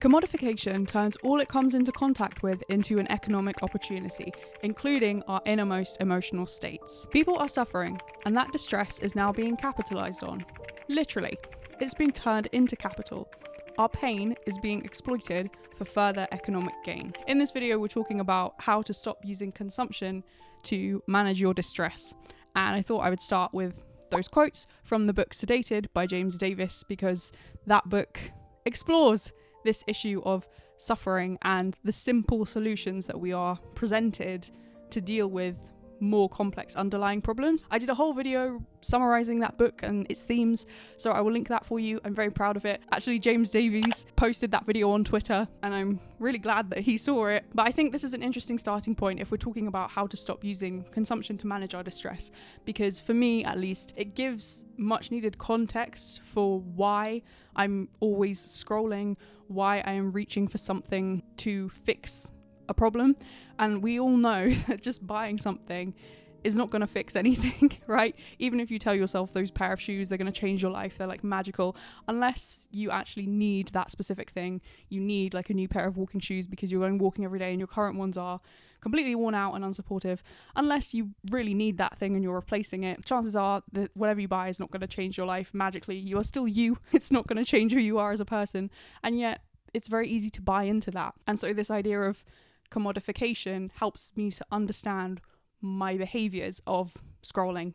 Commodification turns all it comes into contact with into an economic opportunity, including our innermost emotional states. People are suffering, and that distress is now being capitalized on. Literally, it's being turned into capital. Our pain is being exploited for further economic gain. In this video, we're talking about how to stop using consumption to manage your distress. And I thought I would start with those quotes from the book Sedated by James Davis, because that book explores this issue of suffering and the simple solutions that we are presented to deal with more complex underlying problems. I did a whole video summarizing that book and its themes, so I will link that for you. I'm very proud of it. Actually, James Davies posted that video on Twitter, and I'm really glad that he saw it. But I think this is an interesting starting point if we're talking about how to stop using consumption to manage our distress, because for me, at least, it gives much needed context for why I'm always scrolling, why I am reaching for something to fix a problem. And we all know that just buying something is not going to fix anything, right? Even if you tell yourself those pair of shoes, they're going to change your life, they're like magical, unless you actually need that specific thing. You need like a new pair of walking shoes because you're going walking every day and your current ones are completely worn out and unsupportive. Unless you really need that thing and you're replacing it, chances are that whatever you buy is not going to change your life magically. You are still you. It's not going to change who you are as a person. And yet it's very easy to buy into that. And so this idea of commodification helps me to understand my behaviors of scrolling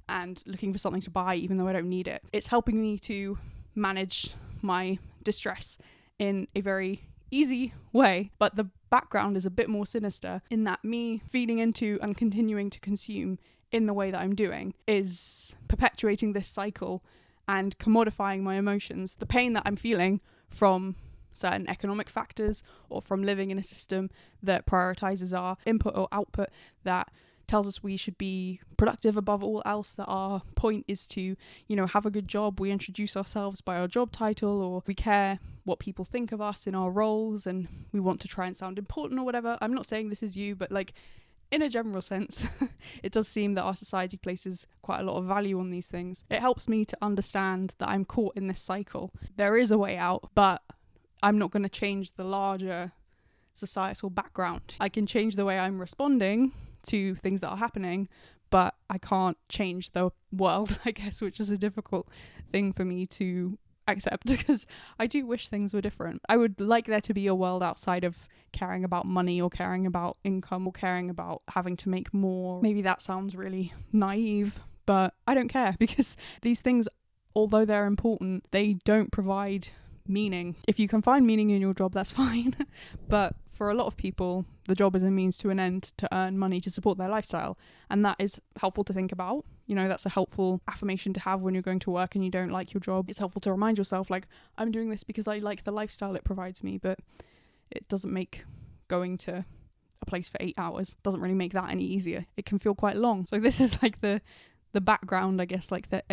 and looking for something to buy even though I don't need it. It's helping me to manage my distress in a very easy way, but the background is a bit more sinister in that me feeding into and continuing to consume in the way that I'm doing is perpetuating this cycle and commodifying my emotions. The pain that I'm feeling from certain economic factors or from living in a system that prioritizes our input or output, that tells us we should be productive above all else, that our point is to, have a good job. We introduce ourselves by our job title, or we care what people think of us in our roles and we want to try and sound important or whatever. I'm not saying this is you, but like in a general sense, it does seem that our society places quite a lot of value on these things. It helps me to understand that I'm caught in this cycle. There is a way out, but I'm not going to change the larger societal background. I can change the way I'm responding to things that are happening, but I can't change the world, I guess, which is a difficult thing for me to accept, because I do wish things were different. I would like there to be a world outside of caring about money or caring about income or caring about having to make more. Maybe that sounds really naive, but I don't care, because these things, although they're important, they don't provide meaning. If you can find meaning in your job, that's fine. But for a lot of people, the job is a means to an end to earn money to support their lifestyle. And that is helpful to think about. That's a helpful affirmation to have when you're going to work and you don't like your job. It's helpful to remind yourself, like, I'm doing this because I like the lifestyle it provides me, but it doesn't make going to a place for 8 hours, doesn't really make that any easier. It can feel quite long. So this is like the background, I guess, like the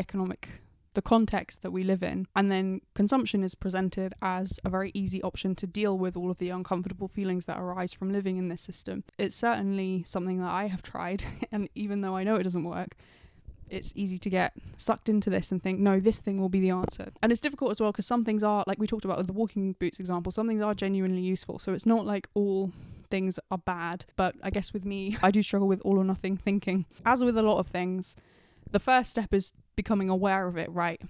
context that we live in. And then consumption is presented as a very easy option to deal with all of the uncomfortable feelings that arise from living in this system. It's certainly something that I have tried, and even though I know it doesn't work, it's easy to get sucked into this and think, no, this thing will be the answer. And it's difficult as well, because some things are, like we talked about with the walking boots example, some things are genuinely useful. So it's not like all things are bad. But I guess with me, I do struggle with all or nothing thinking. As with a lot of things, the first step is becoming aware of it, right?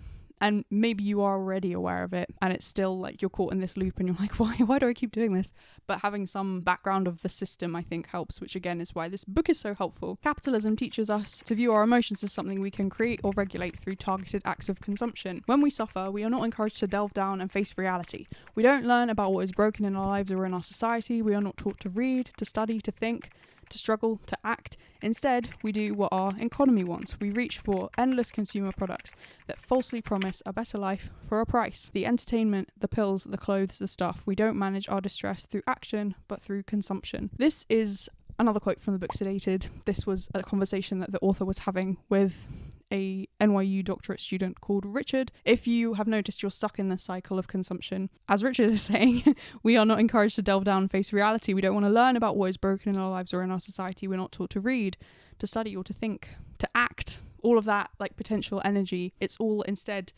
And maybe you are already aware of it and it's still like you're caught in this loop and you're like, why do I keep doing this? But having some background of the system, I think, helps, which again is why this book is so helpful. Capitalism teaches us to view our emotions as something we can create or regulate through targeted acts of consumption. When we suffer, we are not encouraged to delve down and face reality. We don't learn about what is broken in our lives or in our society. We are not taught to read, to study, to think, to struggle, to act. Instead, we do what our economy wants. We reach for endless consumer products that falsely promise a better life for a price. The entertainment, the pills, the clothes, the stuff. We don't manage our distress through action, but through consumption. This is another quote from the book Sedated. This was a conversation that the author was having with a NYU doctorate student called Richard. If you have noticed you're stuck in the cycle of consumption, as Richard is saying, we are not encouraged to delve down and face reality. We don't want to learn about what is broken in our lives or in our society. We're not taught to read, to study, or to think, to act. All of that, like potential energy, it's all instead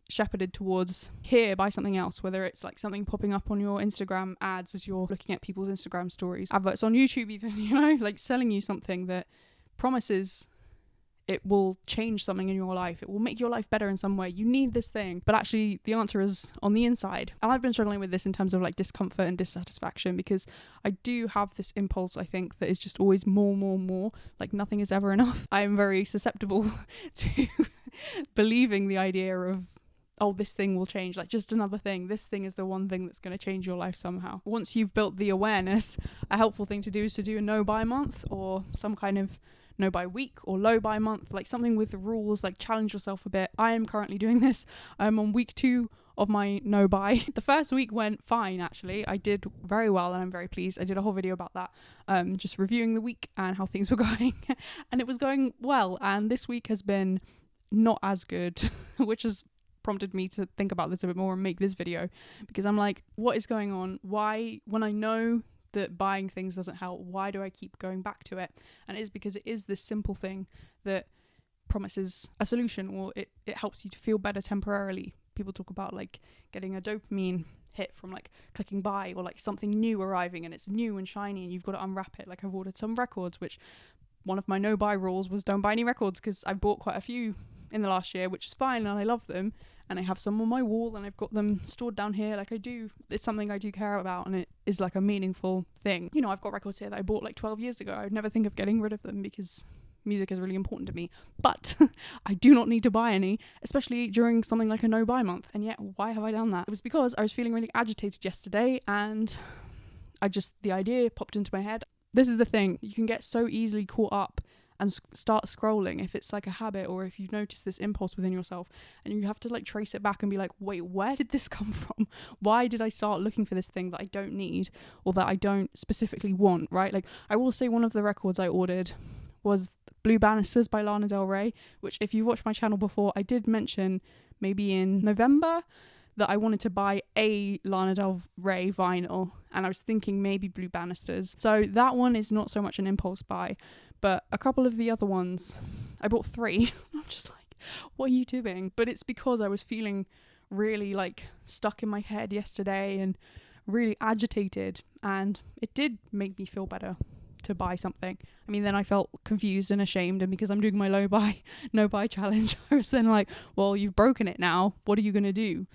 shepherded towards here by something else, whether it's like something popping up on your Instagram ads as you're looking at people's Instagram stories, adverts on YouTube even, you know, like selling you something that promises it will change something in your life, it will make your life better in some way, you need this thing, but actually the answer is on the inside. And I've been struggling with this in terms of like discomfort and dissatisfaction, because I do have this impulse, I think, that is just always more, like nothing is ever enough. I am very susceptible to believing the idea of, oh, this thing will change, like just another thing, this thing is the one thing that's going to change your life somehow. Once you've built the awareness, a helpful thing to do is to do a no buy month, or some kind of no buy week, or low buy month, like something with rules, like challenge yourself a bit. I am currently doing this. I'm on week 2 of my no buy. The first week went fine, actually. I did very well and I'm very pleased. I did a whole video about that, just reviewing the week and how things were going and it was going well. And this week has been not as good, which has prompted me to think about this a bit more and make this video, because I'm like, what is going on? Why, when I know that buying things doesn't help, why do I keep going back to it? And it is because it is this simple thing that promises a solution, or it helps you to feel better temporarily. People talk about like getting a dopamine hit from like clicking buy, or like something new arriving and it's new and shiny and you've got to unwrap it. Like I've ordered some records, which one of my no buy rules was don't buy any records, because I bought quite a few in the last year, which is fine and I love them, and I have some on my wall and I've got them stored down here. Like it's something I do care about, and it is like a meaningful thing. You know, I've got records here that I bought like 12 years ago. I would never think of getting rid of them because music is really important to me, but I do not need to buy any, especially during something like a no buy month. And yet, why have I done that? It was because I was feeling really agitated yesterday, and the idea popped into my head. This is the thing, you can get so easily caught up and start scrolling if it's like a habit, or if you've noticed this impulse within yourself, and you have to like trace it back and be like, wait, where did this come from? Why did I start looking for this thing that I don't need, or that I don't specifically want, right? Like I will say one of the records I ordered was Blue Banisters by Lana Del Rey, which if you watched my channel before, I did mention maybe in November that I wanted to buy a Lana Del Rey vinyl, and I was thinking maybe Blue Banisters. So that one is not so much an impulse buy, but a couple of the other ones, I bought 3. I'm just like, what are you doing? But it's because I was feeling really like stuck in my head yesterday and really agitated, and it did make me feel better to buy something. I mean, then I felt confused and ashamed, and because I'm doing my no buy challenge, I was then like, well, you've broken it now, what are you going to do?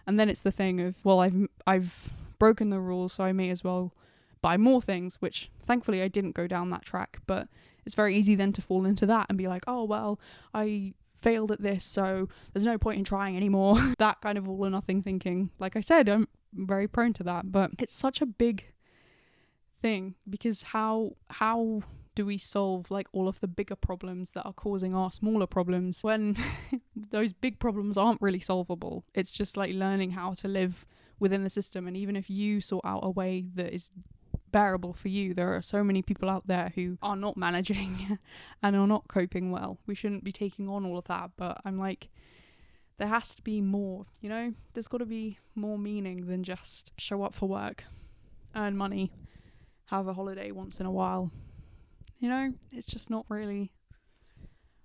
And then it's the thing of, well, I've broken the rules, so I may as well buy more things, which thankfully I didn't go down that track. But it's very easy then to fall into that and be like, oh, well, I failed at this, so there's no point in trying anymore. That kind of all or nothing thinking. Like I said, I'm very prone to that, but it's such a big thing, because how do we solve like all of the bigger problems that are causing our smaller problems when those big problems aren't really solvable? It's just like learning how to live within the system, and even if you sort out a way that is bearable for you, there are so many people out there who are not managing and are not coping well. We shouldn't be taking on all of that, but I'm like, there has to be more, you know? There's got to be more meaning than just show up for work, earn money, have a holiday once in a while. You know, it's just not really,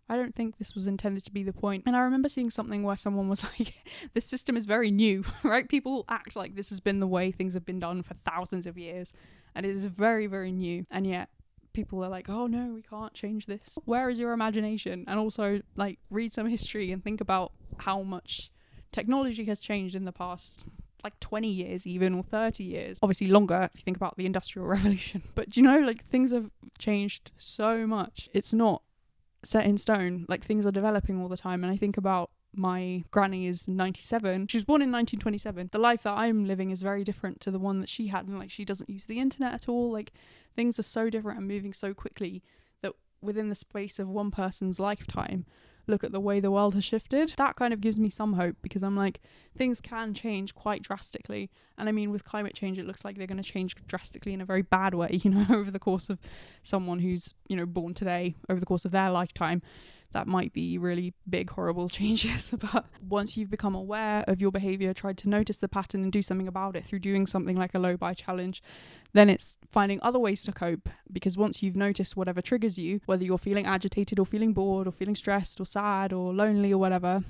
I don't think this was intended to be the point. And I remember seeing something where someone was like, this system is very new, right? People act like this has been the way things have been done for thousands of years, and it is very, very new. And yet people are like, oh no, we can't change this. Where is your imagination? And also like read some history and think about how much technology has changed in the past like 20 years even, or 30 years. Obviously longer if you think about the Industrial Revolution. But you know, like things have changed so much. It's not set in stone. Like things are developing all the time. And I think about my granny is 97. She was born in 1927. The life that I'm living is very different to the one that she had. And like she doesn't use the internet at all. Like things are so different and moving so quickly that within the space of one person's lifetime, look at the way the world has shifted. That kind of gives me some hope, because I'm like, things can change quite drastically. And I mean, with climate change, it looks like they're going to change drastically in a very bad way, you know, over the course of someone who's, you know, born today, over the course of their lifetime. That might be really big, horrible changes. But once you've become aware of your behavior, tried to notice the pattern and do something about it through doing something like a low buy challenge, then it's finding other ways to cope. Because once you've noticed whatever triggers you, whether you're feeling agitated or feeling bored or feeling stressed or sad or lonely or whatever,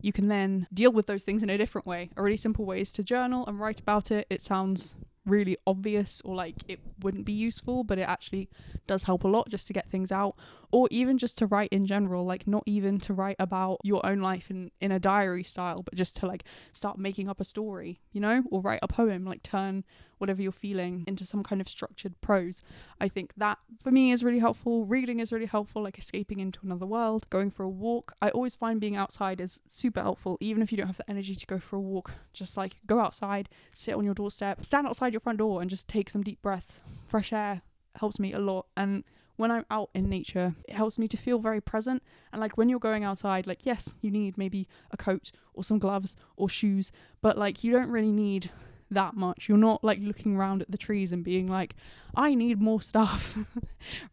you can then deal with those things in a different way. A really simple way is to journal and write about it. It sounds really obvious, or like it wouldn't be useful, but it actually does help a lot just to get things out. Or even just to write in general, like not even to write about your own life in a diary style, but just to like start making up a story, you know, or write a poem, like turn whatever you're feeling into some kind of structured prose. I think that for me is really helpful. Reading is really helpful, like escaping into another world. Going for a walk, I always find being outside is super helpful. Even if you don't have the energy to go for a walk, just like go outside, sit on your doorstep, stand outside your front door and just take some deep breaths. Fresh air helps me a lot. And when I'm out in nature, it helps me to feel very present. And like when you're going outside, like yes, you need maybe a coat or some gloves or shoes, but like you don't really need that much. You're not like looking around at the trees and being like, I need more stuff,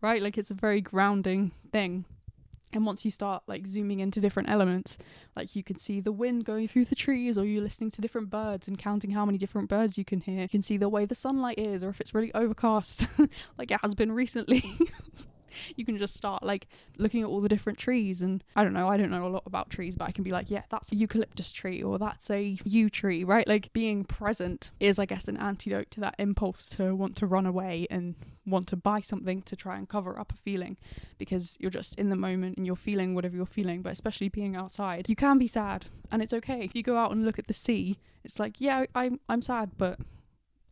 right? Like it's a very grounding thing. And once you start like zooming into different elements, like you can see the wind going through the trees, or you're listening to different birds and counting how many different birds you can hear. You can see the way the sunlight is, or if it's really overcast, like it has been recently. You can just start like looking at all the different trees. And I don't know a lot about trees, but I can be like, yeah, that's a eucalyptus tree, or that's a yew tree, right? Like being present is, I guess, an antidote to that impulse to want to run away and want to buy something to try and cover up a feeling, because you're just in the moment and you're feeling whatever you're feeling. But especially being outside, you can be sad, and it's okay. If you go out and look at the sea, it's like, yeah, I'm sad, but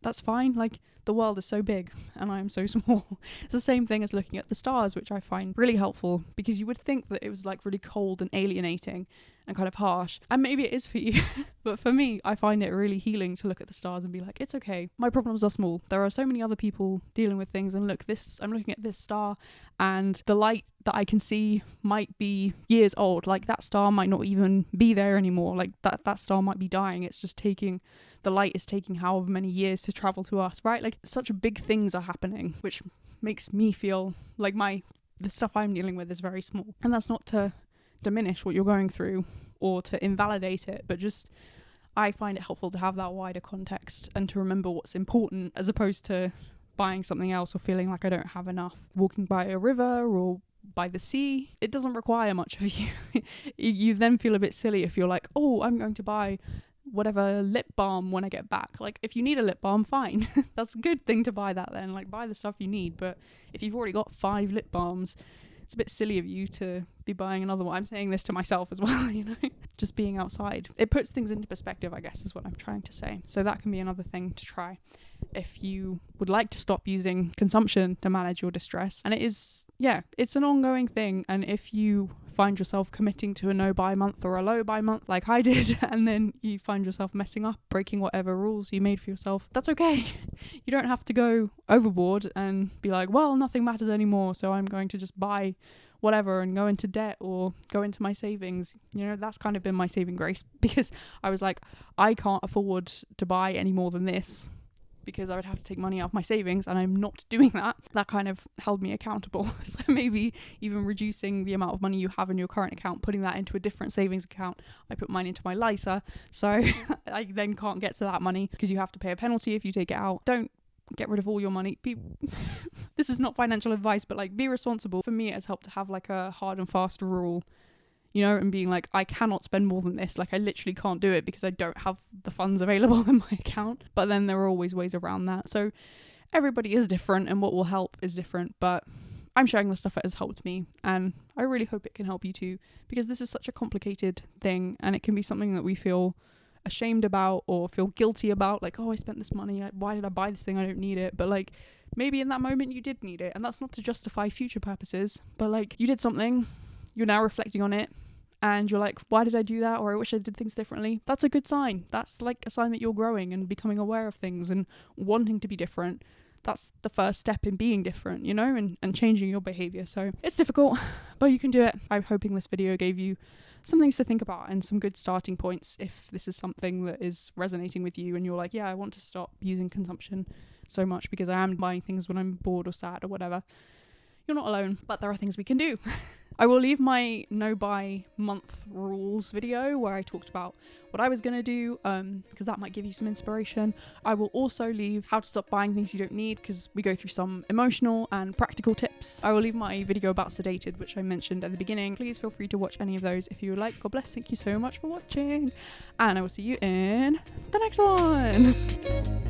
that's fine. Like the world is so big and I'm so small. It's the same thing as looking at the stars, which I find really helpful, because you would think that it was like really cold and alienating and kind of harsh, and maybe it is for you. But for me, I find it really healing to look at the stars and be like, it's okay, my problems are small. There are so many other people dealing with things, and look, I'm looking at this star, and the light that I can see might be years old. Like that star might not even be there anymore. Like that star might be dying. It's just the light is taking however many years to travel to us, right? Like such big things are happening, which makes me feel like the stuff I'm dealing with is very small. And that's not to diminish what you're going through or to invalidate it, but just I find it helpful to have that wider context and to remember what's important, as opposed to buying something else or feeling like I don't have enough. Walking by a river or by the sea, it doesn't require much of you. You then feel a bit silly if you're like, oh, I'm going to buy whatever lip balm when I get back. Like if you need a lip balm, fine. That's a good thing to buy that then. Like buy the stuff you need. But if you've already got 5 lip balms, it's a bit silly of you to be buying another one. I'm saying this to myself as well, you know. Just being outside, it puts things into perspective, I guess, is what I'm trying to say. So that can be another thing to try if you would like to stop using consumption to manage your distress. And it's an ongoing thing. And if you find yourself committing to a no buy month or a low buy month like I did, and then you find yourself messing up, breaking whatever rules you made for yourself, that's okay. You don't have to go overboard and be like, well, nothing matters anymore, so I'm going to just buy whatever and go into debt or go into my savings. You know, that's kind of been my saving grace, because I was like, I can't afford to buy any more than this, because I would have to take money out of my savings, and I'm not doing that. That kind of held me accountable. So maybe even reducing the amount of money you have in your current account, putting that into a different savings account. I put mine into my LISA, so I then can't get to that money because you have to pay a penalty if you take it out. Don't get rid of all your money. This is not financial advice, but like be responsible. For me, it has helped to have like a hard and fast rule, you know, and being like, I cannot spend more than this. Like I literally can't do it because I don't have the funds available in my account. But then there are always ways around that. So everybody is different and what will help is different. But I'm sharing the stuff that has helped me, and I really hope it can help you too, because this is such a complicated thing, and it can be something that we feel ashamed about or feel guilty about, like, oh, I spent this money, why did I buy this thing, I don't need it. But like maybe in that moment you did need it, and that's not to justify future purposes, but like you did something, you're now reflecting on it, and you're like, why did I do that, or I wish I did things differently. That's a good sign. That's like a sign that you're growing and becoming aware of things and wanting to be different. That's the first step in being different, you know, and changing your behavior. So it's difficult, but you can do it. I'm hoping this video gave you some things to think about and some good starting points if this is something that is resonating with you and you're like, yeah, I want to stop using consumption so much because I am buying things when I'm bored or sad or whatever. You're not alone, but there are things we can do. I will leave my no buy month rules video where I talked about what I was going to do, because that might give you some inspiration. I will also leave how to stop buying things you don't need, because we go through some emotional and practical tips. I will leave my video about Sedated, which I mentioned at the beginning. Please feel free to watch any of those if you would like. God bless. Thank you so much for watching, and I will see you in the next one.